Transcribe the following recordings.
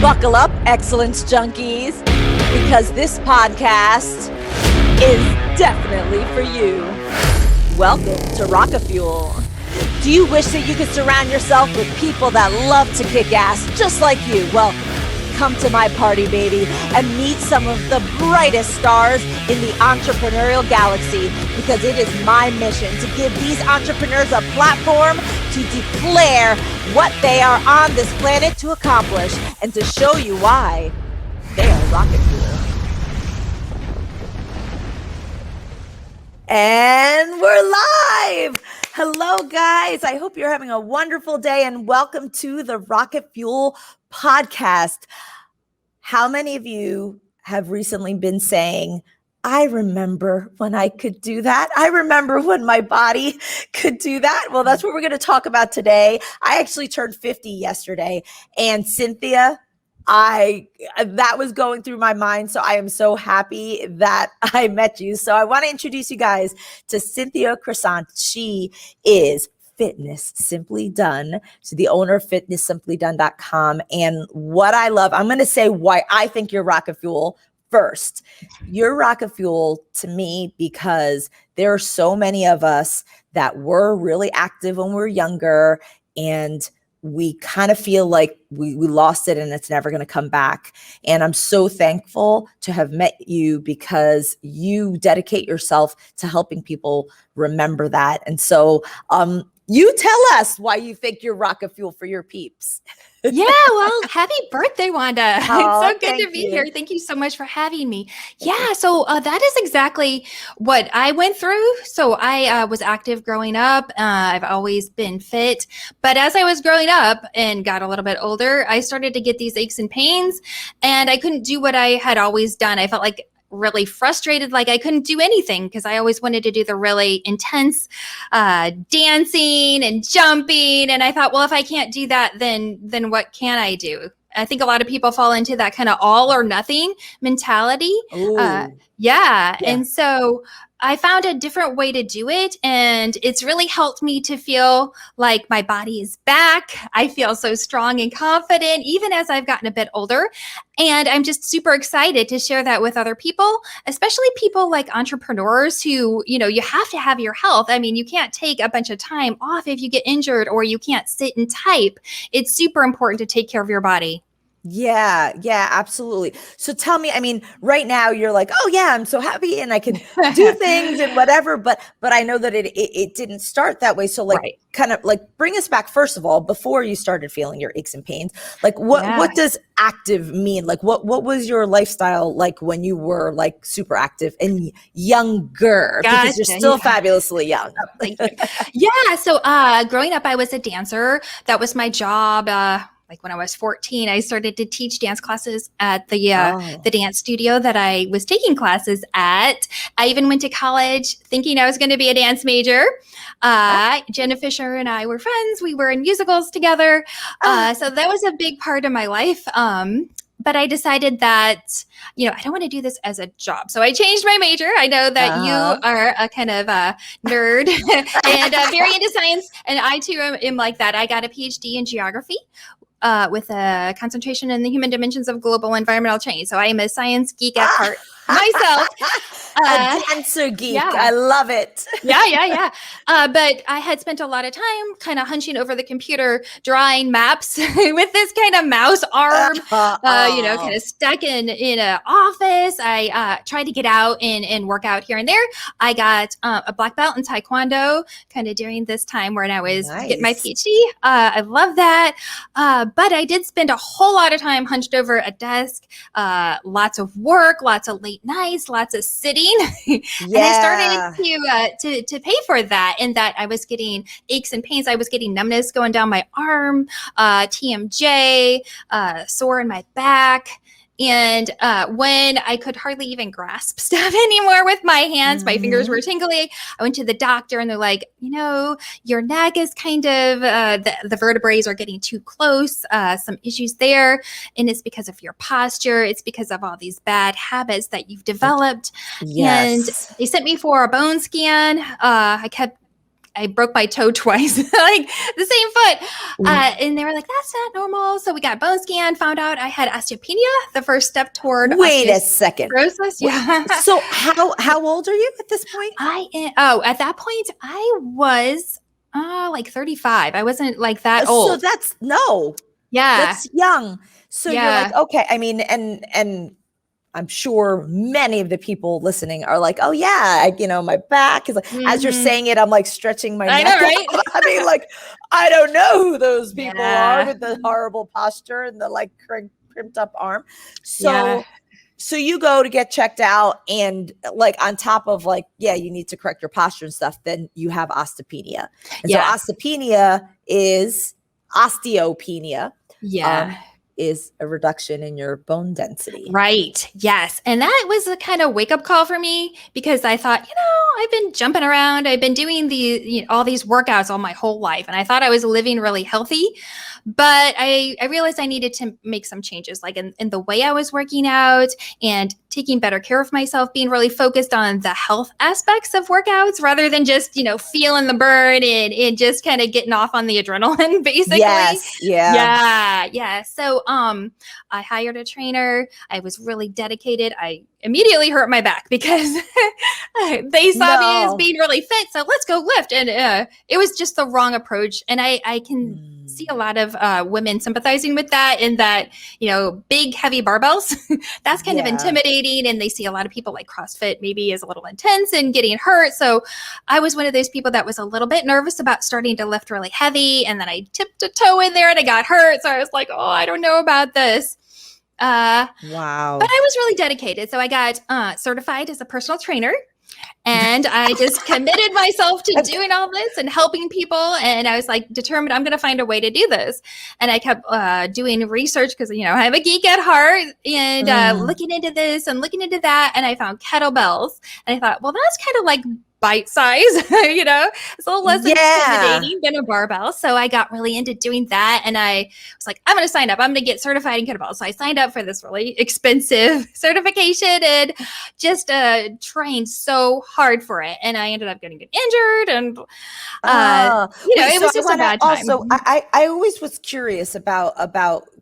Buckle up, excellence junkies, because this podcast is definitely for you. Welcome to Rocket Fuel. Do you wish that you could surround yourself with people that love to kick ass just like you? Well, come to my party, baby, and meet some of the brightest stars in the entrepreneurial galaxy, because it is my mission to give these entrepreneurs a platform to declare what they are on this planet to accomplish and to show you why they are rocket fuel. And we're live. Hello, guys. I hope you're having a wonderful day and welcome to the Rocket Fuel podcast. How many of you have recently been saying, I remember when I could do that. I remember when my body could do that. Well, that's what we're going to talk about today. I actually turned 50 yesterday, and Cynthia, that was going through my mind. So I am so happy that I met you. So I want to introduce you guys to Cynthia Crossiant. She is Fitness Simply Done. She's the owner of fitnesssimplydone.com. And what I love, I'm going to say why I think you're rocket fuel first. You're rocket fuel to me because there are so many of us that were really active when we were younger, and we kind of feel like we lost it and it's never going to come back. And I'm so thankful to have met you because you dedicate yourself to helping people remember that. And so you tell us why you think you're rocket fuel for your peeps. Yeah, well, happy birthday, Wanda. Oh, it's so good to be here. Thank you so much for having me. Yeah, so that is exactly what I went through. So I was active growing up. I've always been fit. But as I was growing up and got a little bit older, I started to get these aches and pains, and I couldn't do what I had always done. I felt like really frustrated, like I couldn't do anything because I always wanted to do the really intense dancing and jumping. And I thought, well, if I can't do that, then what can I do? I think a lot of people fall into that kind of all or nothing mentality. Yeah. And so I found a different way to do it, and it's really helped me to feel like my body is back. I feel so strong and confident, even as I've gotten a bit older. And I'm just super excited to share that with other people, especially people like entrepreneurs who, you have to have your health. I mean, you can't take a bunch of time off if you get injured, or you can't sit and type. It's super important to take care of your body. Yeah, absolutely. So tell me, I mean, right now you're like, oh yeah, I'm so happy and I can do things and whatever, but I know that it didn't start that way. So kind of like bring us back first of all, before you started feeling your aches and pains, like what does active mean? Like what was your lifestyle like when you were like super active and younger? Because you're still fabulously young. Thank you. Yeah. So growing up, I was a dancer. That was my job. Like when I was 14, I started to teach dance classes at the dance studio that I was taking classes at. I even went to college thinking I was going to be a dance major. Jenna Fisher and I were friends. We were in musicals together. So that was a big part of my life. But I decided that, I don't want to do this as a job. So I changed my major. I know that you are a kind of a nerd and very into science. And I too am like that. I got a PhD in geography. With a concentration in the human dimensions of global environmental change. So I am a science geek at heart myself. A dancer geek. Yeah. I love it. Yeah. But I had spent a lot of time kind of hunching over the computer, drawing maps with this kind of mouse arm, kind of stuck in an office. I tried to get out and work out here and there. I got a black belt in Taekwondo kind of during this time when I was getting my PhD. I love that. But I did spend a whole lot of time hunched over a desk, lots of work, lots of late nights, lots of sitting. And I started to pay for that, and that I was getting aches and pains. I was getting numbness going down my arm, TMJ, sore in my back. And when I could hardly even grasp stuff anymore with my hands, my fingers were tingling. I went to the doctor and they're like, your neck is kind of, the vertebrae are getting too close, some issues there. And it's because of your posture. It's because of all these bad habits that you've developed. Yes. And they sent me for a bone scan. I broke my toe twice, like the same foot. And they were like, that's not normal. So we got bone scan, found out I had osteopenia, the first step toward Wait a second. osteoporosis. Yeah. So how old are you at this point? At that point, I was like 35. I wasn't like that old. So that's young. So you're like, okay. I mean, and I'm sure many of the people listening are like, oh yeah, my back is like, as you're saying it, I'm like stretching my neck. I know, right? I mean, like, I don't know who those people are with the horrible posture and the like crimped up arm. So you go to get checked out, and like on top of like, you need to correct your posture and stuff, then you have osteopenia. And so osteopenia is osteopenia. Is a reduction in your bone density. Right. Yes. And that was a kind of wake up call for me, because I thought, I've been jumping around. I've been doing all these workouts all my whole life. And I thought I was living really healthy, but I realized I needed to make some changes, like in the way I was working out and taking better care of myself, being really focused on the health aspects of workouts rather than just, feeling the burn and just kind of getting off on the adrenaline, basically. Yes. Yeah. Yeah. So, I hired a trainer. I was really dedicated. I immediately hurt my back because they saw me as being really fit. So let's go lift. And it was just the wrong approach. And I can see a lot of women sympathizing with that, in that, big, heavy barbells, that's kind of intimidating. And they see a lot of people like CrossFit maybe is a little intense and getting hurt. So I was one of those people that was a little bit nervous about starting to lift really heavy. And then I tipped a toe in there and I got hurt. So I was like, oh, I don't know about this. Wow. But I was really dedicated. So I got certified as a personal trainer, and I just committed myself to doing all this and helping people. And I was like determined, I'm going to find a way to do this. And I kept doing research because, I'm a geek at heart, and looking into this and looking into that. And I found kettlebells, and I thought, well, that's kind of like bite size, it's a little less intimidating than a barbell. So I got really into doing that. And I was like, I'm going to sign up. I'm going to get certified in kettlebells. So I signed up for this really expensive certification and just trained so hard for it. And I ended up getting injured. And, it was just a bad time. Also, I always was curious about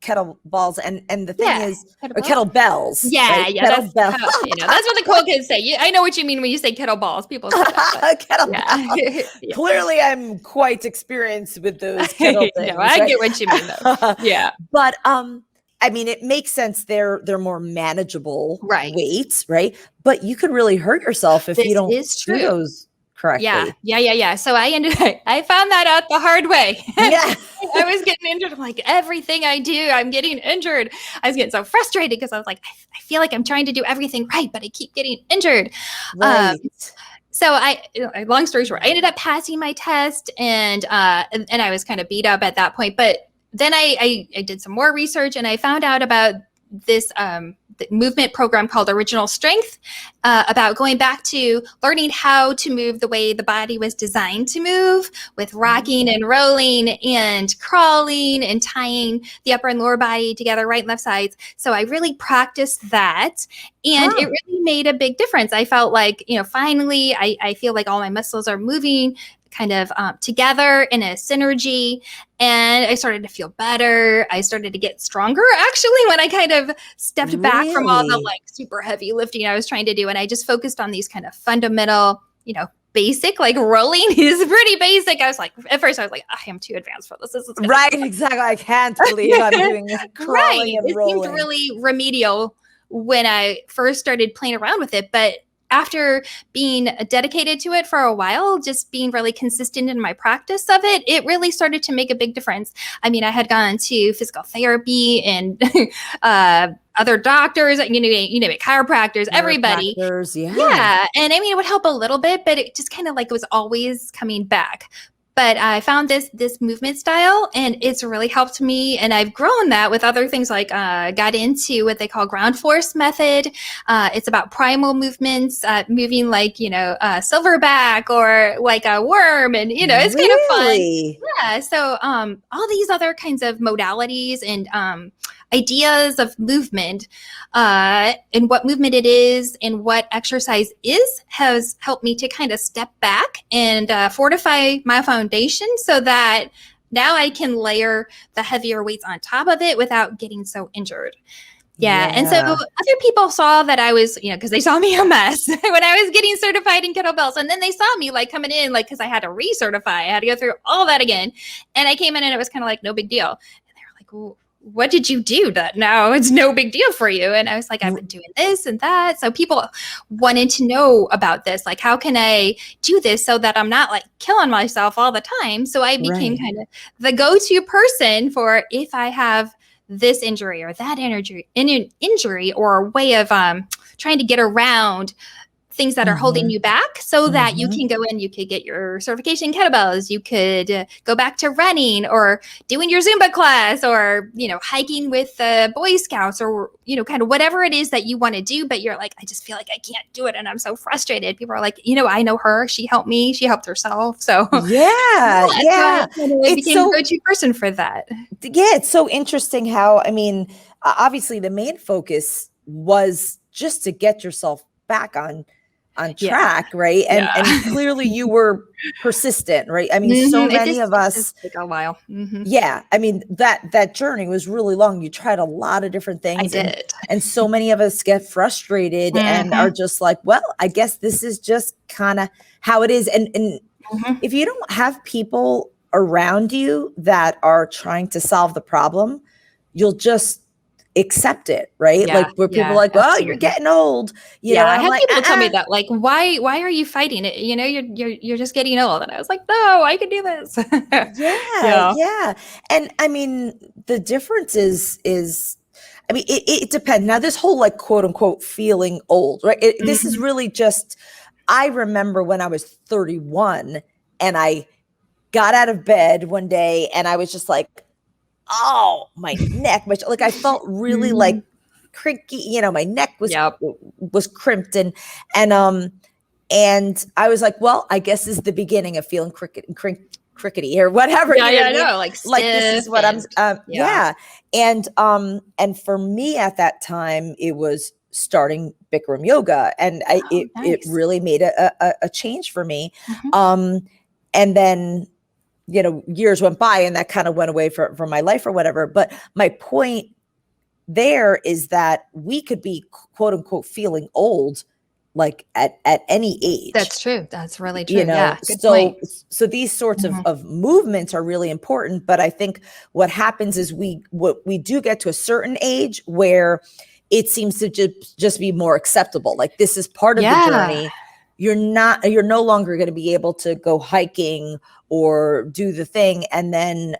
kettlebells, and the thing is, or kettlebells. Right? Kettlebells. That's what the cool kids say. I know what you mean when you say kettleballs. People say that. Kettlebells. Clearly, I'm quite experienced with those kettle things. I get what you mean, though. Yeah, but I mean, it makes sense. They're more manageable weights, right? But you could really hurt yourself if you don't do those correctly. Yeah. So I found that out the hard way. Yeah. I was getting injured. I'm like, everything I do, I'm getting injured. I was getting so frustrated because I was like, I feel like I'm trying to do everything right, but I keep getting injured. Right. So long story short, I ended up passing my test, and I was kind of beat up at that point. But then I did some more research, and I found out about this the movement program called Original Strength, about going back to learning how to move the way the body was designed to move, with rocking and rolling and crawling and tying the upper and lower body together, right and left sides. So I really practiced that, and it really made a big difference. I felt like, finally, I feel like all my muscles are moving kind of together in a synergy, and I started to feel better. I started to get stronger, actually, when I kind of stepped back from all the like super heavy lifting I was trying to do, and I just focused on these kind of fundamental, basic, like rolling is pretty basic. I was like, at first I was like, I am too advanced for this. This is right, exactly. I can't believe I'm doing crawling and rolling. It seemed really remedial when I first started playing around with it, but after being dedicated to it for a while, just being really consistent in my practice of it, it really started to make a big difference. I mean, I had gone to physical therapy and other doctors, you name it, chiropractors, everybody. Yeah. And I mean, it would help a little bit, but it just kind of like was always coming back. But I found this movement style, and it's really helped me. And I've grown that with other things, like got into what they call ground force method. It's about primal movements, moving like, silverback or like a worm. And, it's kind of fun. Yeah. So all these other kinds of modalities and ideas of movement and what movement it is and what exercise is has helped me to kind of step back and fortify my foundation so that now I can layer the heavier weights on top of it without getting so injured. Yeah. And so other people saw that I was, because they saw me a mess when I was getting certified in kettlebells. And then they saw me like coming in, like, because I had to recertify. I had to go through all that again. And I came in and it was kind of like, no big deal. And they were like, well, what did you do that now it's no big deal for you? And I was like, I've been doing this and that. So people wanted to know about this. Like, how can I do this so that I'm not like killing myself all the time? So I became kind of the go-to person for if I have this injury or that injury or a way of trying to get around things that are holding you back so that you can go in, you could get your certification in kettlebells, you could go back to running or doing your Zumba class or, hiking with the Boy Scouts or, kind of whatever it is that you want to do, but you're like, I just feel like I can't do it. And I'm so frustrated. People are like, I know her, she helped me, she helped herself. So yeah. I became a go-to person for that. Yeah. It's so interesting how, obviously the main focus was just to get yourself back on track, right? And clearly you were persistent, right? So many of us take a while. Yeah. That journey was really long. You tried a lot of different things. I did. And so many of us get frustrated and are just like, well, I guess this is just kind of how it is. And if you don't have people around you that are trying to solve the problem, you'll just accept it, right? Like where people are like, well, you're getting old. I had people tell me that, like, why are you fighting it? You're just getting old. And I was like, no, I can do this. Yeah. And the difference is it depends. Now this whole like quote unquote feeling old, right? This is really just, I remember when I was 31 and I got out of bed one day and I was just like, oh, my neck, like I felt really like cricky, my neck was crimped and I was like, well, I guess this is the beginning of feeling crickety or whatever. I know, like this is what I'm and for me at that time it was starting Bikram yoga and it really made a change for me. And then years went by and that kind of went away from my life or whatever. But my point there is that we could be quote unquote feeling old, like at any age. That's true. That's really true. Yeah. Good point. So these sorts of movements are really important. But I think what happens is we do get to a certain age where it seems to just be more acceptable. Like this is part of the journey. You're no longer going to be able to go hiking or do the thing. And then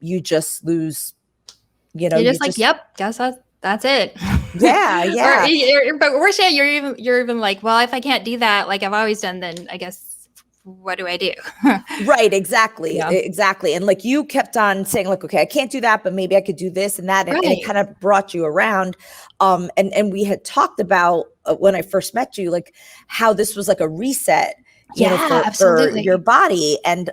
you just lose, you're just like, yep, guess that's it. Yeah. But worse yet, you're even like, well, if I can't do that, like I've always done, then I guess, what do I do? Right. Exactly. Exactly. And like you kept on saying like, okay, I can't do that, but maybe I could do this and that. And it kind of brought you around. And we had talked about when I first met you, like how this was like a reset, for your body. And,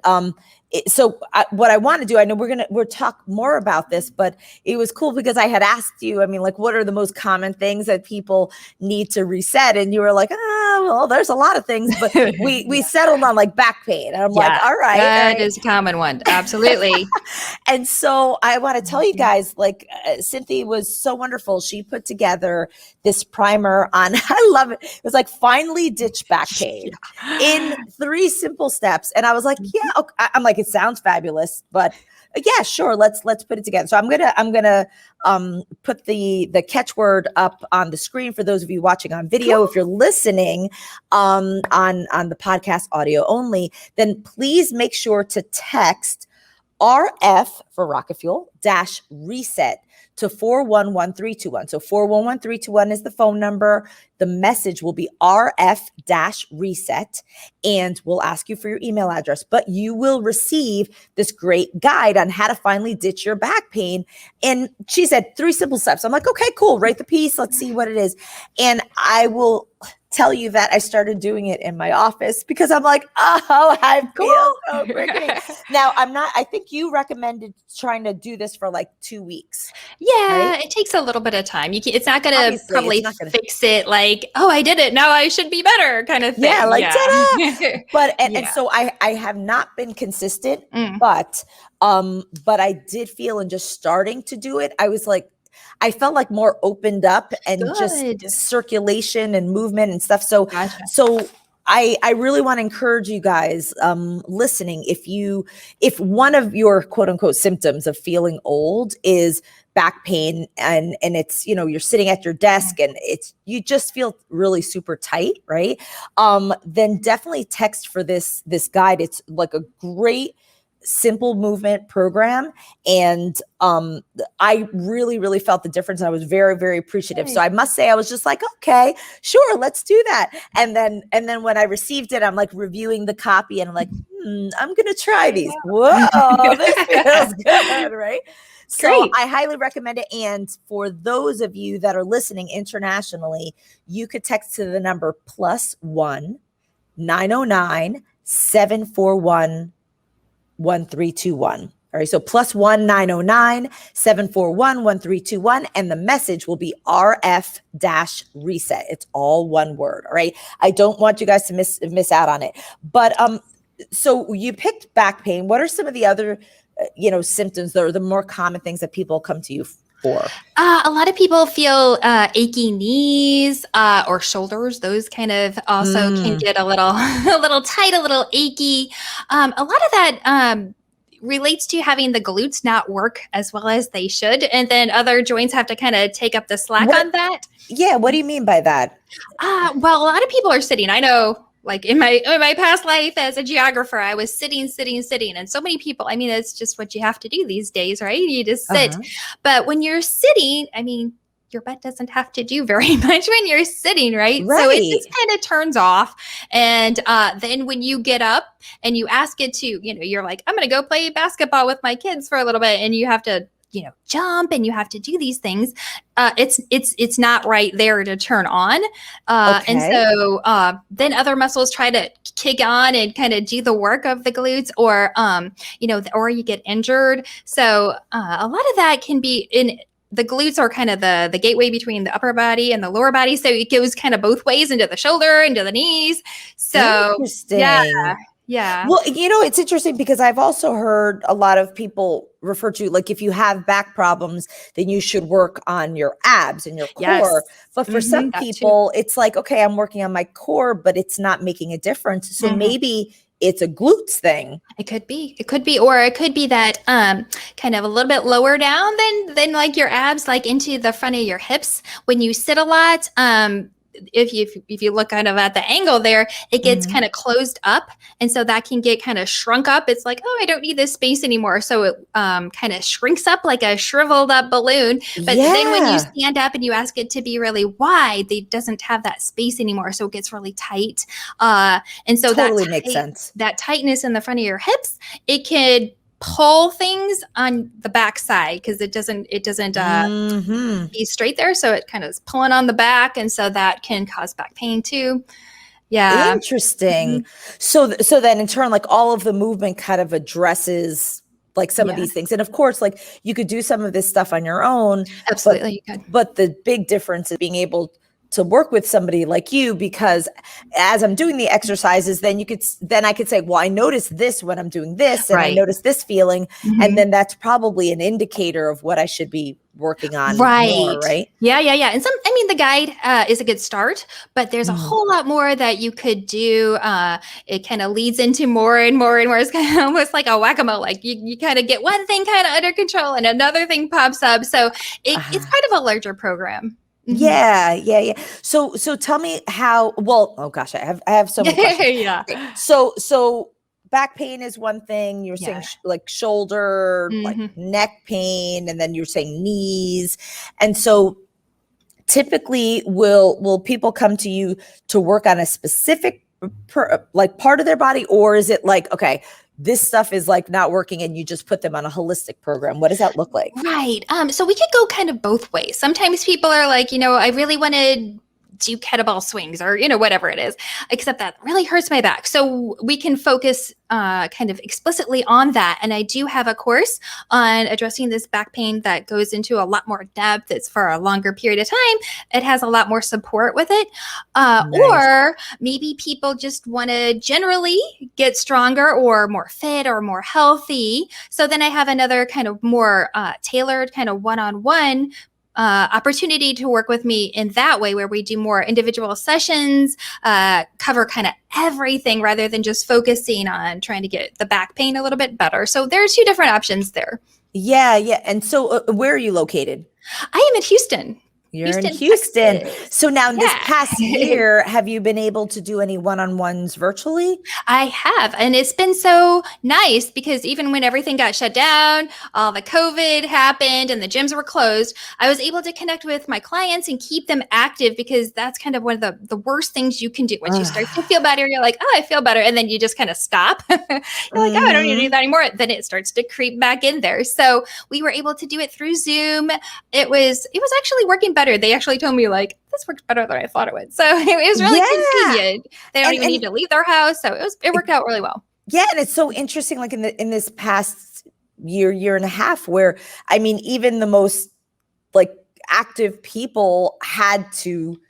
so what I want to do, I know we'll talk more about this, but it was cool because I had asked you, like, what are the most common things that people need to reset? And you were like, well, there's a lot of things, but we settled on like back pain. And I'm like, all right. That is a common one. Absolutely. And so I want to tell you guys, like, Cynthia was so wonderful. She put together this primer on, I love it. It was like, finally ditch back pain in 3 simple steps. And I was like, yeah, okay. I'm like, it sounds fabulous, but yeah, sure. Let's put it together. So I'm gonna put the catchword up on the screen for those of you watching on video. Cool. If you're listening on the podcast audio only, then please make sure to text RF for Rocket Fuel -reset to 411321. So 411321 is the phone number. The message will be RF-reset, and we'll ask you for your email address. But you will receive this great guide on how to finally ditch your back pain. And she said 3 simple steps. I'm like, okay, cool. Write the piece. Let's see what it is. And I will tell you that I started doing it in my office because I'm like, oh, I feel so rickety. Now I think you recommended trying to do this for like 2 weeks. Yeah, right? it takes a little bit of time. It's not going to Obviously, probably it's not gonna. fix it like, oh, I did it. Now I should be better kind of thing. Yeah, like ta-da! Yeah. But and Yeah. so I have not been consistent, Mm. but I did feel in just starting to do it, I was like, I felt like more opened up and just Good. circulation and movement and stuff. So Gotcha. I really want to encourage you guys listening, if one of your quote unquote symptoms of feeling old is back pain and it's, you're sitting at your desk and you just feel really super tight, right? Then definitely text for this guide. It's like a great simple movement program. And I really, really felt the difference. I was very, very appreciative. So I must say, I was just like, okay, sure, let's do that. And then when I received it, I'm like reviewing the copy and I'm like, I'm going to try these. Whoa, this feels good, right? So Great. I highly recommend it. And for those of you that are listening internationally, you could text to the number +1 909 741 1321. All right. So +1 909 741 1321. And the message will be RF-reset. It's all one word. All right. I don't want you guys to miss out on it. But so you picked back pain. What are some of the other symptoms that are the more common things that people come to you for? A lot of people feel achy knees or shoulders. Those kind of also can get a little tight, a little achy. A lot of that relates to having the glutes not work as well as they should, and then other joints have to kind of take up the slack on that. Yeah, what do you mean by that? Well, a lot of people are sitting. I know. Like in my past life as a geographer, I was sitting. And so many people, I mean, it's just what you have to do these days, right? You just sit. But when you're sitting, I mean, your butt doesn't have to do very much when you're sitting, right? So it just kind of turns off. And then when you get up and you ask it to, you're like, I'm going to go play basketball with my kids for a little bit. And you have to jump and you have to do these things. It's not right there to turn on. And so then other muscles try to kick on and kind of do the work of the glutes or you get injured. So a lot of that can be in the glutes are kind of the gateway between the upper body and the lower body. So it goes kind of both ways into the shoulder, into the knees. So interesting. Yeah. Well, it's interesting because I've also heard a lot of people refer to, like, if you have back problems, then you should work on your abs and your core. Yes. But for some people, it's like, okay, I'm working on my core, but it's not making a difference. So maybe it's a glutes thing. It could be, or it could be that kind of a little bit lower down than like your abs, like into the front of your hips. When you sit a lot, if you look kind of at the angle there, it gets kind of closed up. And so that can get kind of shrunk up. It's like, oh, I don't need this space anymore. So it kind of shrinks up like a shriveled up balloon. But then when you stand up and you ask it to be really wide, it doesn't have that space anymore. So it gets really tight. And so totally makes sense. That tightness in the front of your hips, it could pull things on the back side because it doesn't be straight there. So it kind of is pulling on the back. And so that can cause back pain too. Yeah. Interesting. So then in turn, like all of the movement kind of addresses like some of these things. And of course, like you could do some of this stuff on your own. Absolutely. You could. But the big difference is being able to work with somebody like you, because as I'm doing the exercises, then I could say, well, I notice this when I'm doing this, and I notice this feeling. And then that's probably an indicator of what I should be working on more, right? Yeah. And the guide is a good start, but there's a whole lot more that you could do. It kind of leads into more and more and more. It's kind of almost like a whack-a-mole. Like you kind of get one thing kind of under control and another thing pops up. So it's part of a larger program. Yeah. So tell me how, oh gosh, I have so many questions. Yeah. So back pain is one thing. You're saying like shoulder, like neck pain, and then you're saying knees. And so typically will people come to you to work on a specific part of their body, or is it like, okay, this stuff is like not working and you just put them on a holistic program? What does that look like? Right. So we could go kind of both ways. Sometimes people are like, I really want to do kettlebell swings or, whatever it is, except that really hurts my back. So we can focus kind of explicitly on that. And I do have a course on addressing this back pain that goes into a lot more depth. It's for a longer period of time. It has a lot more support with it. Nice. Or maybe people just want to generally get stronger or more fit or more healthy. So then I have another kind of more tailored kind of one-on-one opportunity to work with me in that way, where we do more individual sessions, cover kind of everything rather than just focusing on trying to get the back pain a little bit better. So there are two different options there. Yeah. And so where are you located? I am in Houston. You're in Houston. Texas. So now in this past year, have you been able to do any one-on-ones virtually? I have. And it's been so nice because even when everything got shut down, all the COVID happened and the gyms were closed, I was able to connect with my clients and keep them active, because that's kind of one of the worst things you can do. Once you start to feel better, you're like, oh, I feel better. And then you just kind of stop. You're like, oh, I don't need to do that anymore. Then it starts to creep back in there. So we were able to do it through Zoom. It was actually working better. They actually told me, like, this worked better than I thought it would. So it was really convenient. They don't even need to leave their house. So it worked out really well. Yeah. And it's so interesting, like in this past year and a half, where, I mean, even the most like active people had to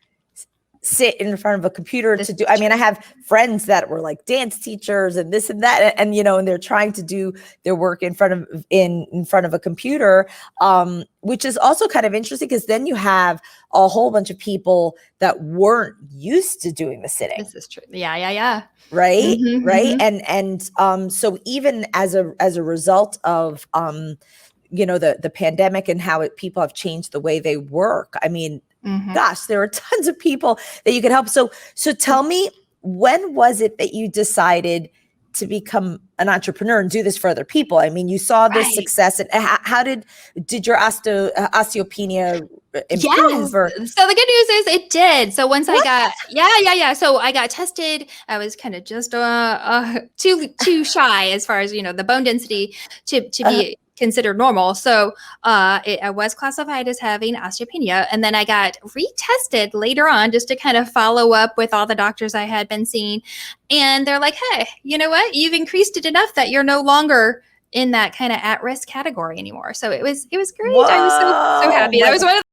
sit in front of a computer to do. I mean, I have friends that were like dance teachers and this and that, and and they're trying to do their work in front of a computer, which is also kind of interesting, because then you have a whole bunch of people that weren't used to doing the sitting. This is true. Yeah. Right. Mm-hmm, right. Mm-hmm. And so even as a result of the pandemic and how people have changed the way they work, I mean, gosh, there are tons of people that you could help. So tell me, when was it that you decided to become an entrepreneur and do this for other people? I mean, you saw this success, and how did your osteopenia improve? Yes. So the good news is it did. So once I got, So I got tested. I was kind of just too shy as far as, the bone density to be considered normal. So I was classified as having osteopenia. And then I got retested later on just to kind of follow up with all the doctors I had been seeing. And they're like, hey, you know what? You've increased it enough that you're no longer in that kind of at-risk category anymore. So it was great. Whoa, I was so happy. That was one of